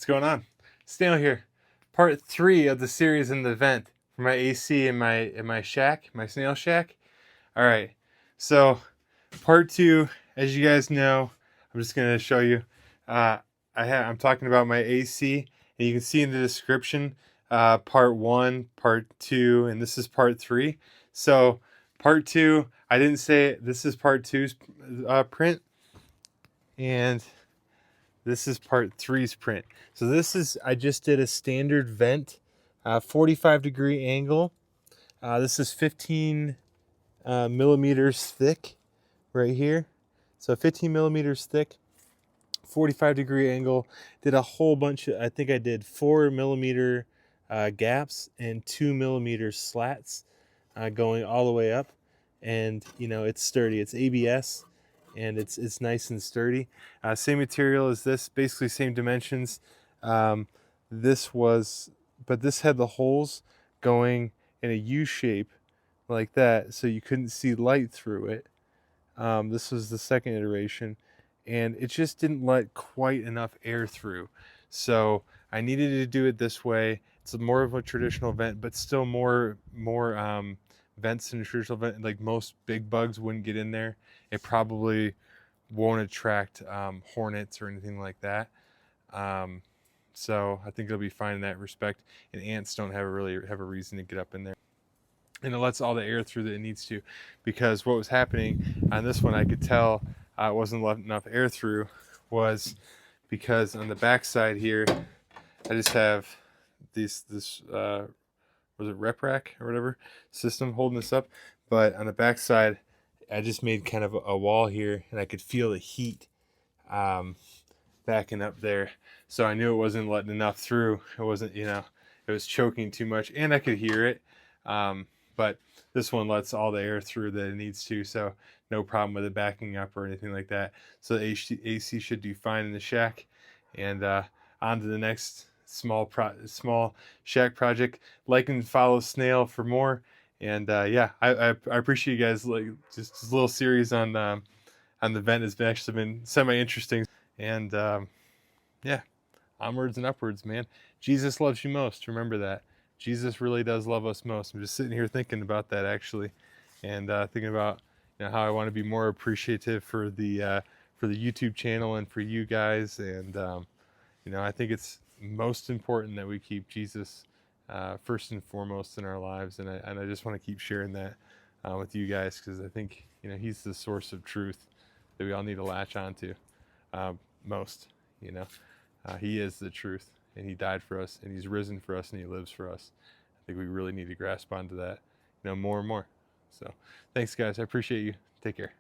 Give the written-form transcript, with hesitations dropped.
What's going on? Snail here. Part 3 of the series in the vent for my AC in my shack, my Snail Shack. Alright, so part 2, as you guys know, I'm just going to show you. I'm talking about my AC, and you can see in the description part 1, part 2, and this is part 3. So part 2, I didn't say this is part 2's print, and this is part 3's print. So I just did a standard vent, 45-degree angle. This is 15 millimeters thick right here. So 15 millimeters thick, 45-degree angle. Did a whole bunch I think I did 4 millimeter gaps and 2 millimeter slats going all the way up. And it's sturdy. It's ABS. And it's nice and sturdy. Same material as this, basically same dimensions. This had the holes going in a U shape like that, so you couldn't see light through it. This was the second iteration, and it just didn't let quite enough air through. So I needed to do it this way. It's more of a traditional vent, but still more vents in a traditional vent. Like most big bugs wouldn't get in there. It probably won't attract hornets or anything like that. So I think it'll be fine in that respect. And ants don't really have a reason to get up in there. And it lets all the air through that it needs to, because what was happening on this one, I could tell it wasn't letting enough air through, was because on the back side here, I just have this was it rep rack or whatever system holding this up, but on the back side I just made kind of a wall here, and I could feel the heat backing up there, so I knew it wasn't letting enough through. It wasn't, it was choking too much, and I could hear it. But this one lets all the air through that it needs to, so no problem with it backing up or anything like that. So the AC should do fine in the shack. And on to the next small shack project. Like and follow Snail for more. And yeah, I appreciate you guys. Like, just this little series on the vent has actually been semi-interesting. And yeah, onwards and upwards, man. Jesus loves you most. Remember that. Jesus really does love us most. I'm just sitting here thinking about that, actually, and thinking about how I want to be more appreciative for the YouTube channel and for you guys. And I think it's most important that we keep Jesus first and foremost in our lives, and I just want to keep sharing that with you guys, because I think He's the source of truth that we all need to latch onto most. He is the truth, and He died for us, and He's risen for us, and He lives for us. I think we really need to grasp onto that, more and more. So thanks, guys. I appreciate you. Take care.